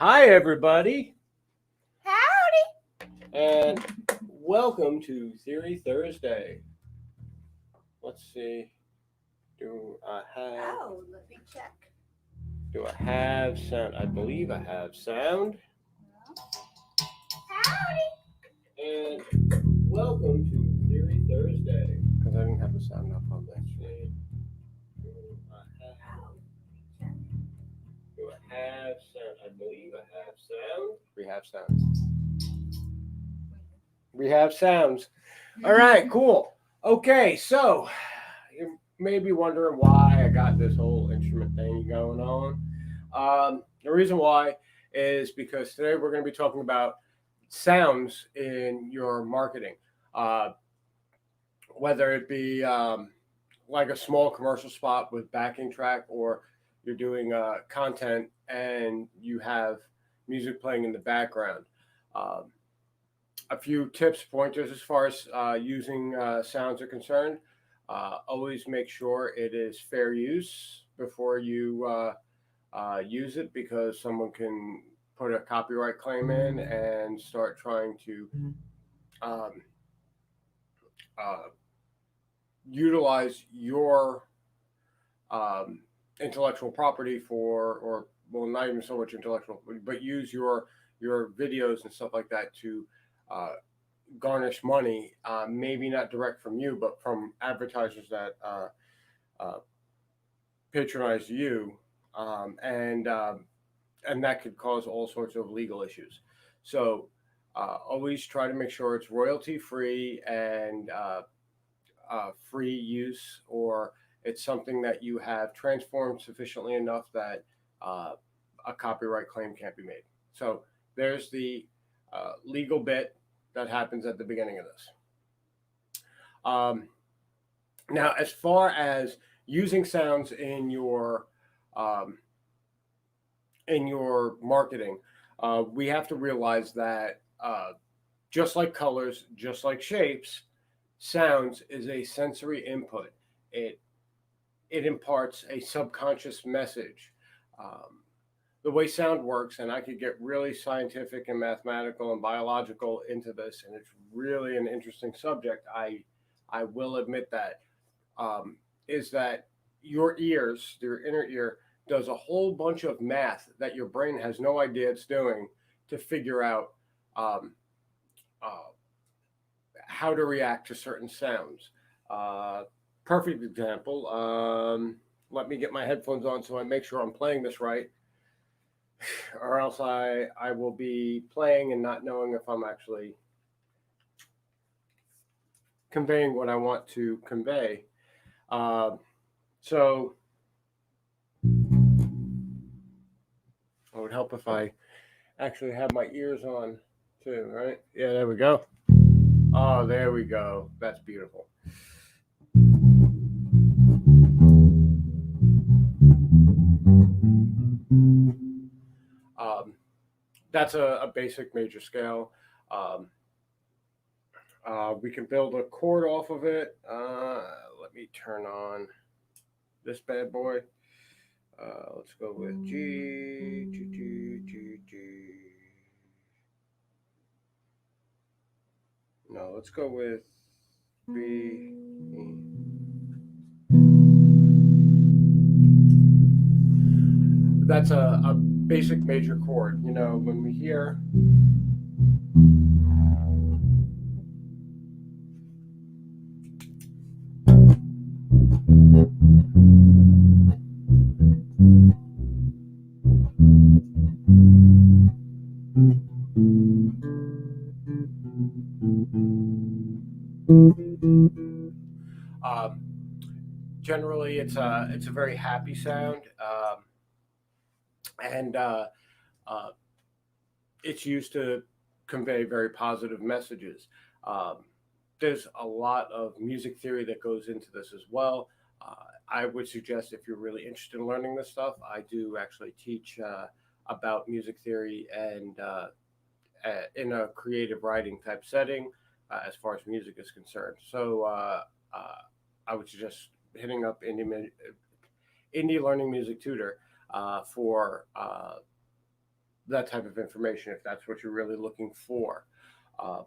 Hi, everybody, Howdy. and welcome to Theory Thursday. Let's see. Do I have Oh, let me check. do I have sound? I believe I have sound. Howdy. And welcome to Theory Thursday. Because I didn't have the sound up on that. Do I have Oh, check. do I have sound? I believe I have sound. We have sound. We have sounds. All right, cool. Okay, so you may be wondering why I got this whole instrument thing going on. The reason why is because today we're going to be talking about sounds in your marketing, uh, whether it be like a small commercial spot with backing track, or you're doing content and you have music playing in the background. Um, a few tips, pointers as far as using sounds are concerned. Always make sure it is fair use before you use it, because someone can put a copyright claim in and start trying to um, uh, utilize your um, intellectual property for, or well, not even so much intellectual, but use your videos and stuff like that to uh, garnish money, maybe not direct from you, but from advertisers that uh, patronize you, and that could cause all sorts of legal issues. So always try to make sure it's royalty free and free use, or it's something that you have transformed sufficiently enough that uh, a copyright claim can't be made. So there's the legal bit that happens at the beginning of this. Um, Now, as far as using sounds um, in your marketing, we have to realize that just like colors, just like shapes, sounds is a sensory input. It it imparts a subconscious message. Um, the way sound works, and I could get really scientific and mathematical and biological into this, and it's really an interesting subject. I will admit that, is that your ears, your inner ear, does a whole bunch of math that your brain has no idea it's doing to figure out um, uh, how to react to certain sounds. Uh, Perfect example. Let me get my headphones on so I make sure I'm playing this right, or else I will be playing and not knowing if I'm actually conveying what I want to convey. Uh, so it would help if I actually have my ears on too, right? Yeah, there we go. Oh, there we go. That's beautiful. Um, that's a basic major scale. Um, we can build a chord off of it. Let me turn on this bad boy. Let's go with G, G, G, G, G. No, let's go with B, E. That's a basic major chord. You know, when we hear um, generally it's a very happy sound, and uh, it's used to convey very positive messages. Um, there's a lot of music theory that goes into this as well. Uh, I would suggest, if you're really interested in learning this stuff, I do actually teach about music theory, and in a creative writing type setting, as far as music is concerned. So uh, I would suggest hitting up Indie Learning Music Tutor for that type of information if that's what you're really looking for. Uh,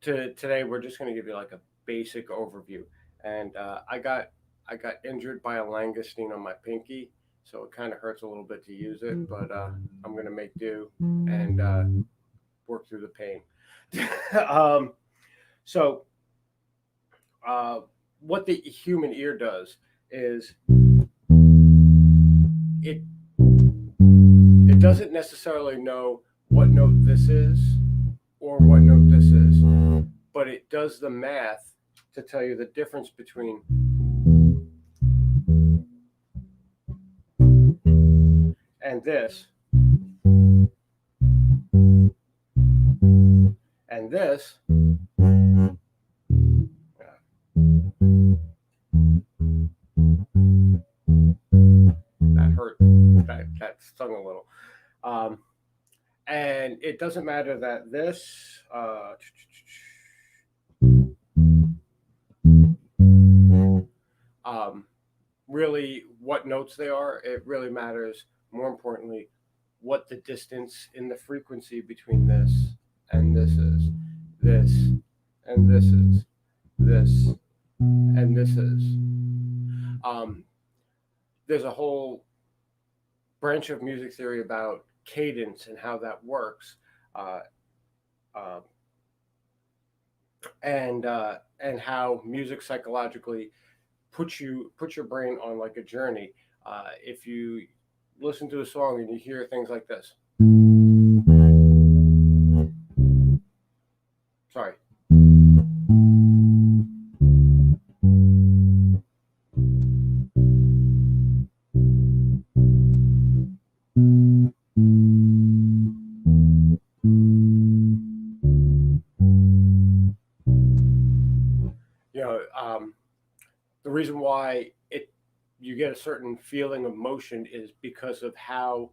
today, we're just going to give you like a basic overview. And I got injured by a langoustine on my pinky, so it kind of hurts a little bit to use it, but I'm going to make do and work through the pain. um, so, uh, what the human ear does is it it doesn't necessarily know what note this is or what note this is, but it does the math to tell you the difference between and this and this. That hurt. That stung a little. Um, and it doesn't matter that this um, really what notes they are. It really matters. More importantly, what the distance in the frequency between this and this is, this and this is, this and this is. Um, there's a whole branch of music theory about cadence and how that works, uh, uh, and how music psychologically puts your brain on like a journey. If you listen to a song and you hear things like this, sorry, you know, the reason why it you get a certain feeling of motion is because of how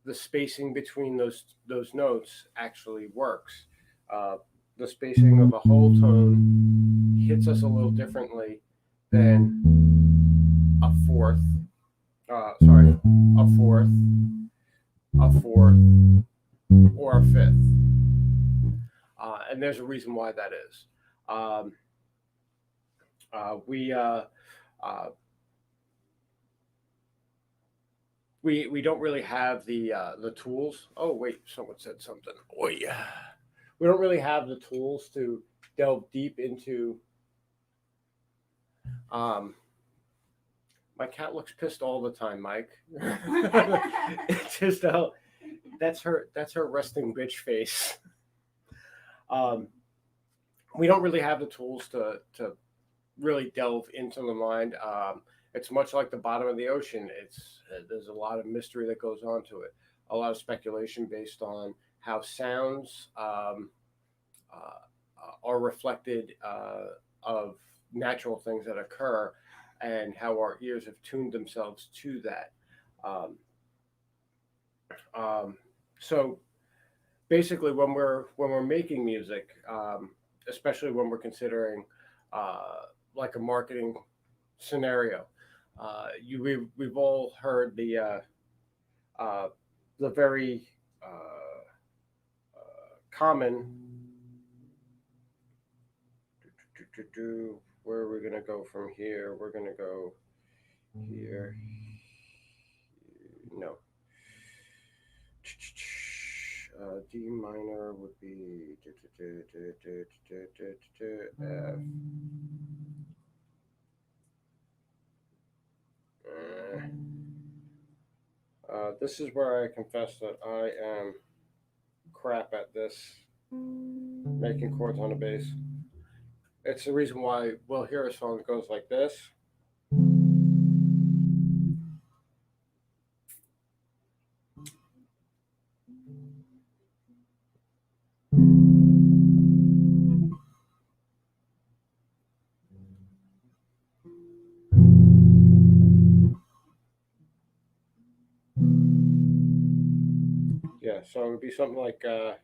the spacing between those notes actually works. Uh, the spacing of a whole tone hits us a little differently than a fourth. Sorry, a fourth, a fourth, or a fifth. And there's a reason why that is. Um, we uh, we don't really have the tools. Oh wait, someone said something. Oh yeah, we don't really have the tools to delve deep into. Um, my cat looks pissed all the time, Mike. It's just that's her resting bitch face. Um, we don't really have the tools to really delve into the mind. It's much like the bottom of the ocean. It's there's a lot of mystery that goes on to it. A lot of speculation based on how sounds are reflected of natural things that occur, and how our ears have tuned themselves to that. Um, um, so basically, when we're making music, especially when we're considering uh, like a marketing scenario, we've all heard uh, the very common. Where are we gonna go from here? We're gonna go here. No. D minor would be F. This is where I confess that I am crap at this, making chords on a bass. It's the reason why we'll hear a song that goes like this. Yeah, so it would be something like this.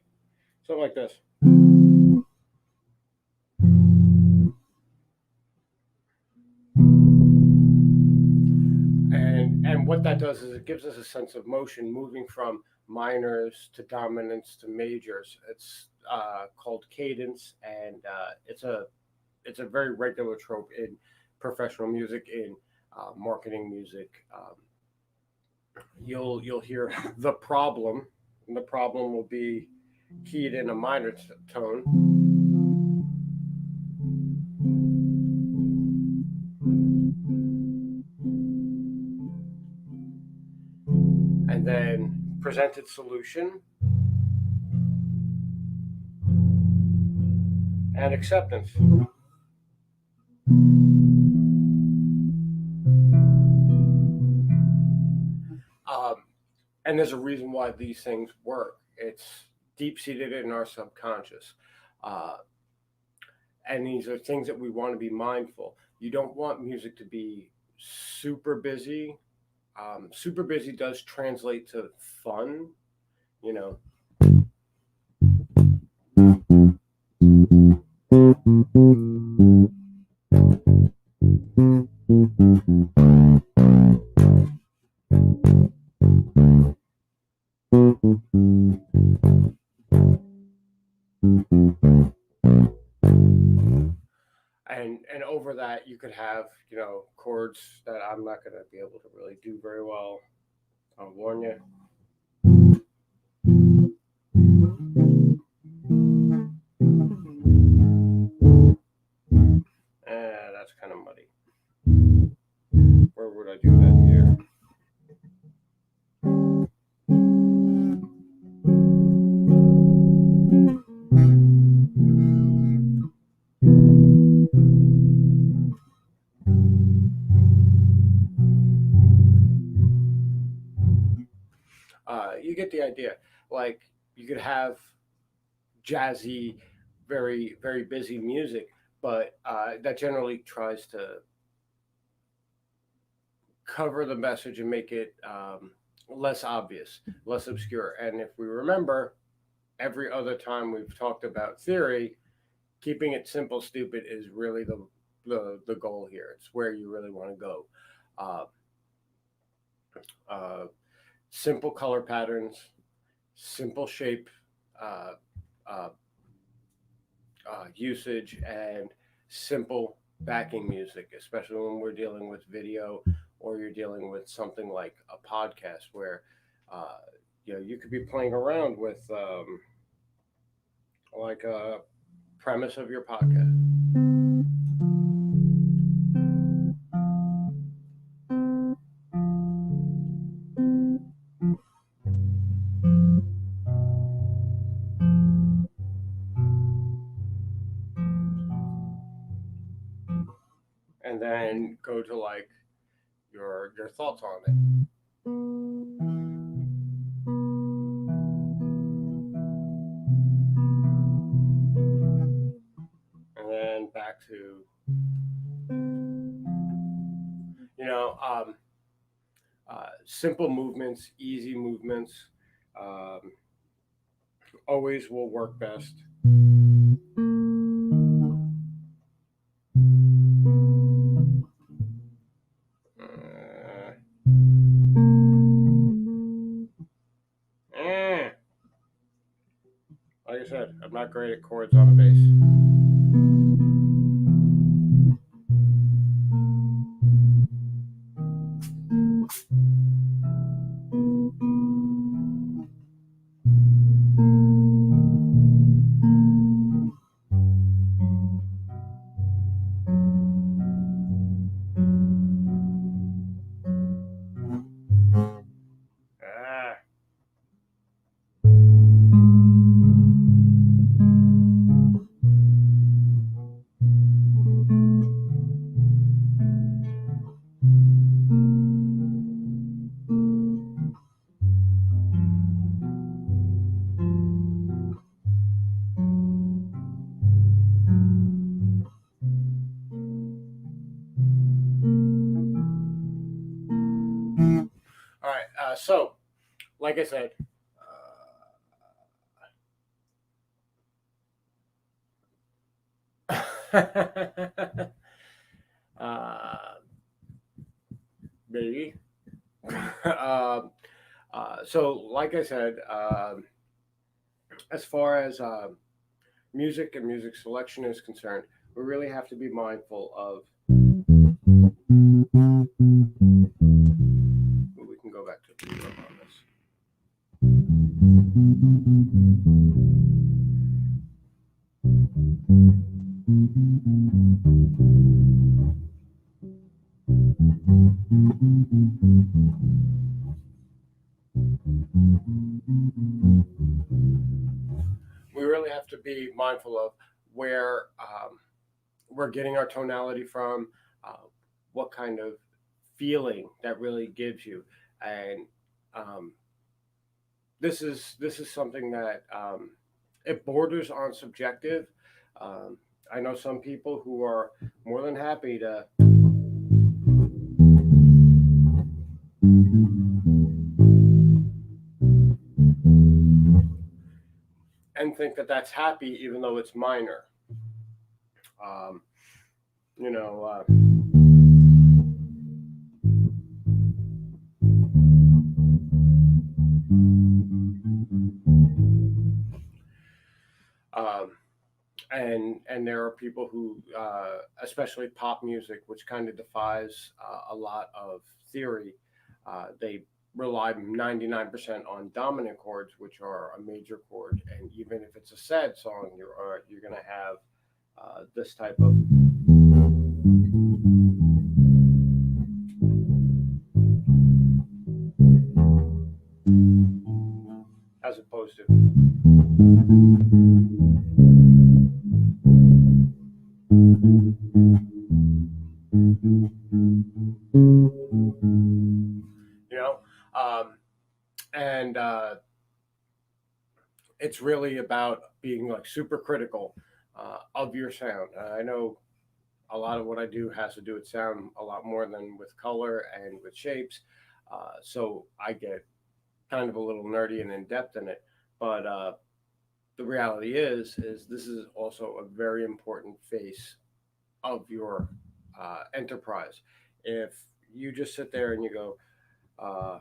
And what that does is it gives us a sense of motion, moving from minors to dominants to majors. It's called cadence, and it's a very regular trope in professional music, in marketing music. You'll hear the problem, and the problem will be keyed in a minor tone, and then presented solution and acceptance. Um, and there's a reason why these things work. It's deep seated in our subconscious. Uh, and these are things that we want to be mindful. You don't want music to be super busy. Super busy does translate to fun, you know. And over that you could have, chords that I'm not going to be able to really do very well. I'll warn you. That's kind of muddy. Where would I do that here? You get the idea. Like, you could have jazzy, very very busy music, but that generally tries to cover the message and make it less obvious, less obscure. And if we remember, every other time we've talked about theory, keeping it simple, stupid is really the goal here. It's where you really want to go. Uh, uh, Simple color patterns, simple shape uh, uh, usage, and simple backing music, especially when we're dealing with video or you're dealing with something like a podcast where uh, you could be playing around with like a premise of your podcast. And then go to like your thoughts on it, and then back to you know um, simple movements, easy movements, um, always will work best. Uh, eh. Like I said, I'm not great at chords on a bass. Ah. All right. So, like I said, uh, maybe. um, So, like I said, as far as music and music selection is concerned, we really have to be mindful of. We can go back to the drum on this. We really have to be mindful of where we're getting our tonality from, uh, what kind of feeling that really gives you, and um, this is something that it borders on subjective. Um, I know some people who are more than happy to and think that that's happy, even though it's minor. Um, you know, um, and there are people who, especially pop music, which kind of defies a lot of theory. They rely 99% on dominant chords, which are a major chord, and even if it's a sad song, you're going to have this type of as opposed to you know, um, and it's really about being like super critical of your sound. I know a lot of what I do has to do with sound a lot more than with color and with shapes. So I get kind of a little nerdy and in depth in it. But the reality is this is also a very important face of your enterprise. If you just sit there and you go, uh,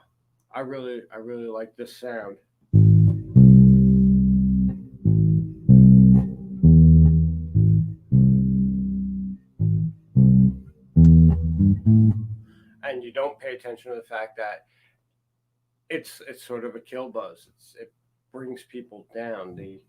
I really like this sound, and you don't pay attention to the fact that it's sort of a kill buzz. It brings people down. The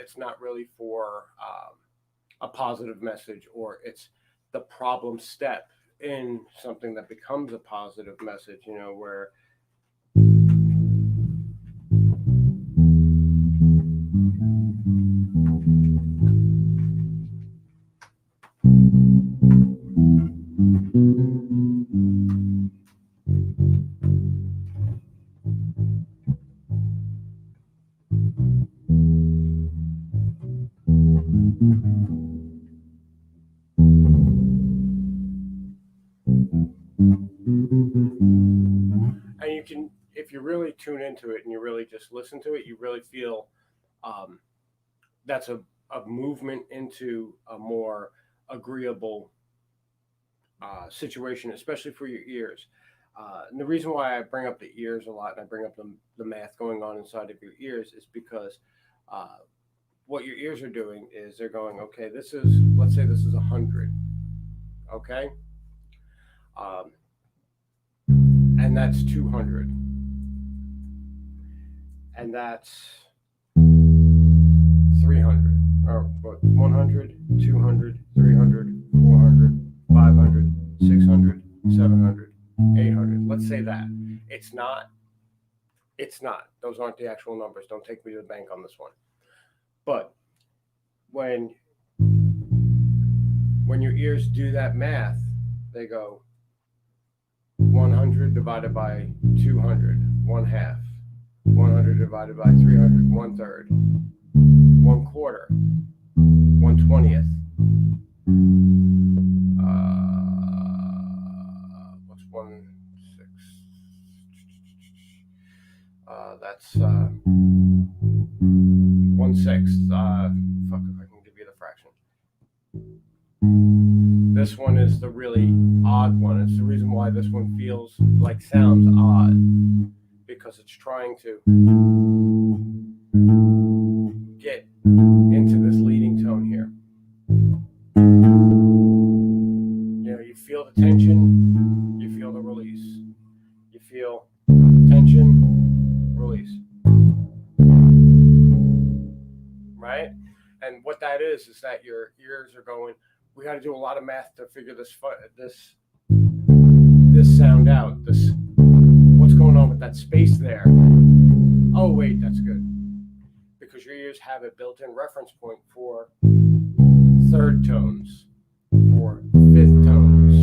it's not really for a positive message, or it's the problem step in something that becomes a positive message. You know, where and you can, if you really tune into it and you really just listen to it, you really feel um, that's a movement into a more agreeable situation, especially for your ears. And the reason why I bring up the ears a lot and I bring up the math going on inside of your ears is because uh, what your ears are doing is they're going, okay, this is, let's say this is 100, okay? Um, and that's 200. And that's 300, or what, 100, 200, 300, 400, 500, 600, 700, 800. Let's say that. It's not, it's not. Those aren't the actual numbers. Don't take me to the bank on this one. But when when your ears do that math, they go 100 divided by 200, one half. 100 divided by 300, one third. One quarter, 1/20th. What's 1/6? That's 1/6. Fuck if I can give you the fraction. This one is the really odd one. It's the reason why this one feels like sounds odd, because it's trying to get into this leading tone here. You know, you feel the tension, you feel the release. You feel tension, release. Right? And what that is that your ears are going, we got to do a lot of math to figure this sound out. What's going on with that space there? Oh wait, that's good, because your ears have a built-in reference point for third tones, for fifth tones,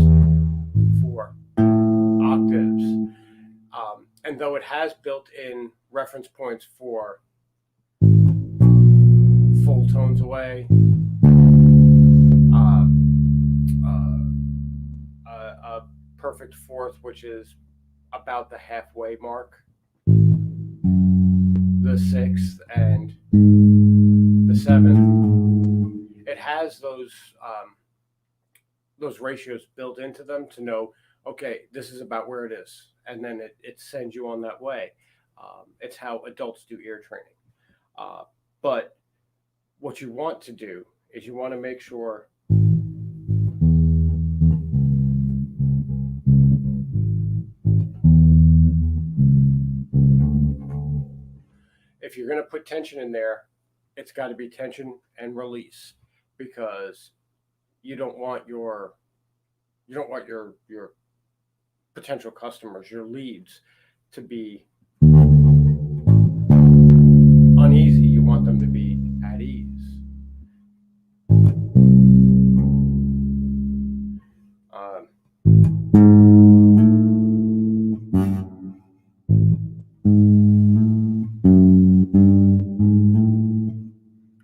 for octaves, and though it has built-in reference points for full tones away, a perfect fourth, which is about the halfway mark, the sixth, and the seventh. It has those ratios built into them to know, okay, this is about where it is, and then it sends you on that way. It's how adults do ear training. But what you want to do is you want to make sure if you're going to put tension in there, it's got to be tension and release, because you don't want your potential customers, your leads, to be uneasy. You want them to be at ease.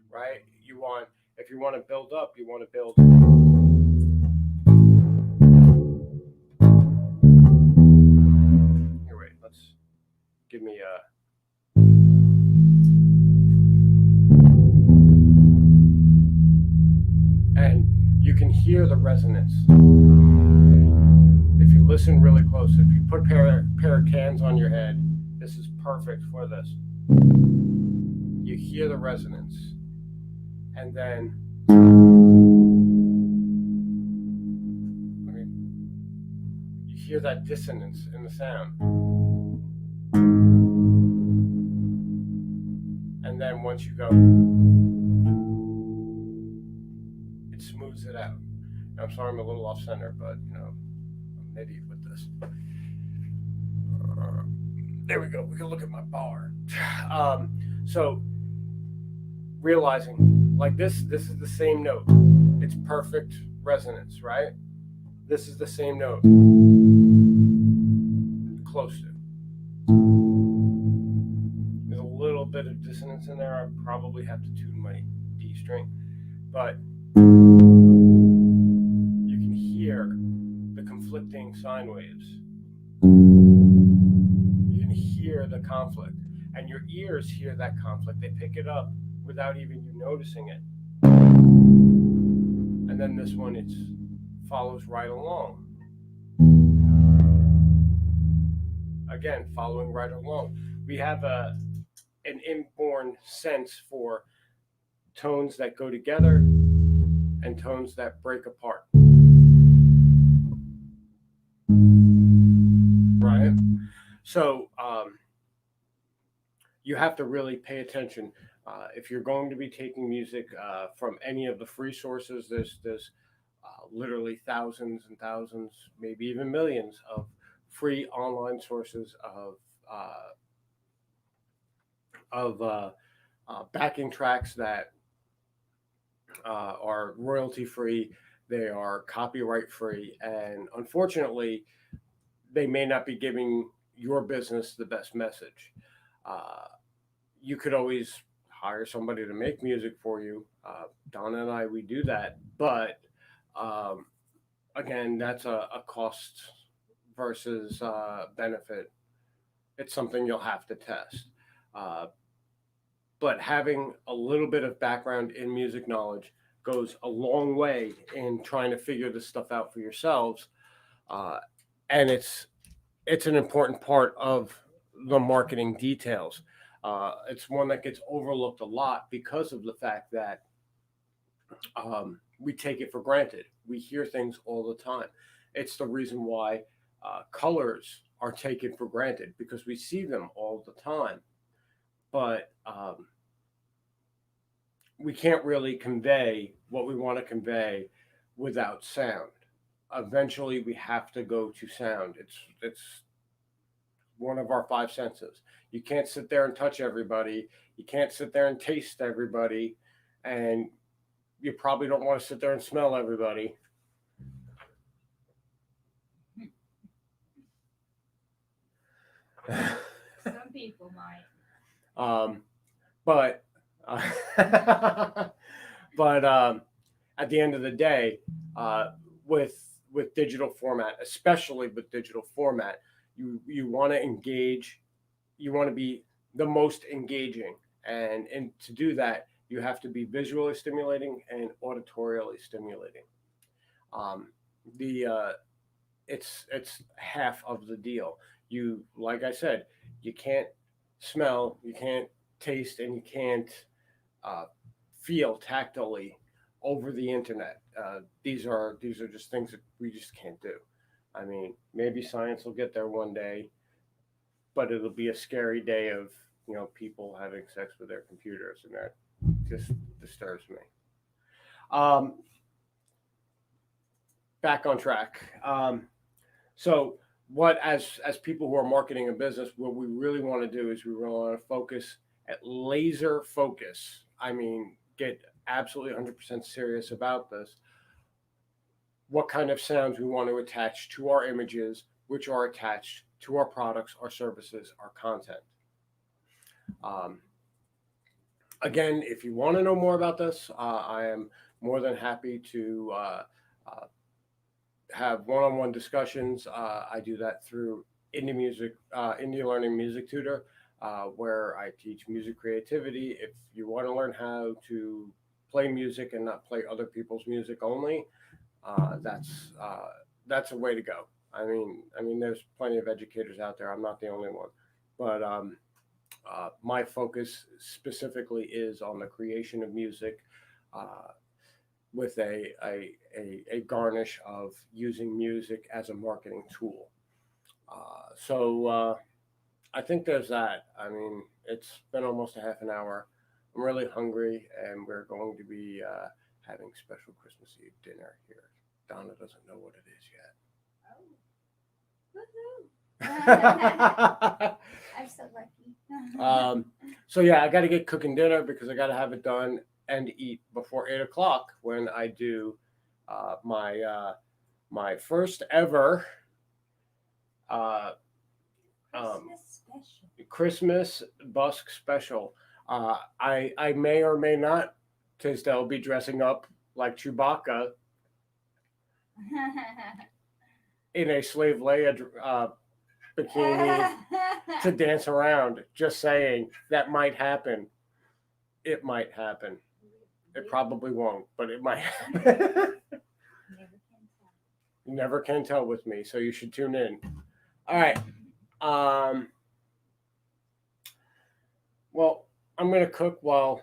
Right? If you want to build up, you want to build. Here, wait. Let's give me a. And you can hear the resonance. If you listen really close, if you put a pair of cans on your head, this is perfect for this. You hear the resonance, and then you hear that dissonance in the sound. And then once you go, it smooths it out. Now, I'm sorry I'm a little off center, but I'm an idiot with this. There we go. We can look at my bar. So realizing, like, this is the same note. It's perfect resonance, right? This is the same note. Close to. There's a little bit of dissonance in there. I probably have to tune my D string, but you can hear the conflicting sine waves. You can hear the conflict, and your ears hear that conflict. They pick it up without even you noticing it. And then this one, it follows right along. Again, following right along. We have an inborn sense for tones that go together and tones that break apart. Right? So you have to really pay attention. If you're going to be taking music from any of the free sources, there's literally thousands and thousands, maybe even millions of free online sources of backing tracks that are royalty free. They are copyright free, and unfortunately, they may not be giving your business the best message. You could always hire somebody to make music for you. Donna and I, we do that, but again, that's a cost versus benefit. It's something you'll have to test. but having a little bit of background in music knowledge goes a long way in trying to figure this stuff out for yourselves. Uh, and it's an important part of the marketing details. It's one that gets overlooked a lot because of the fact that we take it for granted. We hear things all the time. It's the reason why colors are taken for granted because we see them all the time. But we can't really convey what we want to convey without sound. Eventually, we have to go to sound. It's one of our five senses. You can't sit there and touch everybody. You can't sit there and taste everybody, and you probably don't want to sit there and smell everybody. Some people might. But but at the end of the day, with digital format, especially with digital format, you want to engage, you want to be the most engaging, and to do that, you have to be visually stimulating and auditorially stimulating. Um, the it's half of the deal. You, like I said, you can't smell, you can't taste, and you can't uh, feel tactily over the internet. These are just things that we just can't do. I mean, maybe science will get there one day, but it'll be a scary day of people having sex with their computers, and that just disturbs me. Um, Back on track. So what as people who are marketing a business, what we really want to do is we really want to focus at laser focus. I mean, get absolutely 100% serious about this. What kind of sounds we want to attach to our images, which are attached to our products, our services, our content. Um, Again, if you want to know more about this, I am more than happy to uh, have one-on-one discussions. I do that through Indie Learning Music Tutor, where I teach music creativity. If you want to learn how to play music and not play other people's music only, that's a way to go. I mean, there's plenty of educators out there. I'm not the only one, but my focus specifically is on the creation of music. With a garnish of using music as a marketing tool. So I think there's that. I mean, it's been almost a half an hour. I'm really hungry, and we're going to be having special Christmas Eve dinner here. Donna doesn't know what it is yet. I'm so lucky. So yeah, I got to get cooking dinner because I got to have it done and eat before 8 o'clock when I do my first ever Christmas Busk special. I may or may not, Tisdale, be dressing up like Chewbacca in a slave Leia bikini to dance around. Just saying, that might happen. It might happen. It probably won't, but it might happen. You never can tell with me, so you should tune in. All right. Well, I'm going to cook while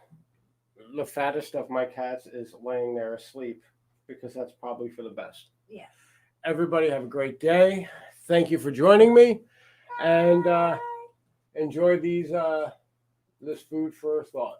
the fattest of my cats is laying there asleep because that's probably for the best. Yes. Everybody have a great day. Thank you for joining me, and enjoy this food for thought.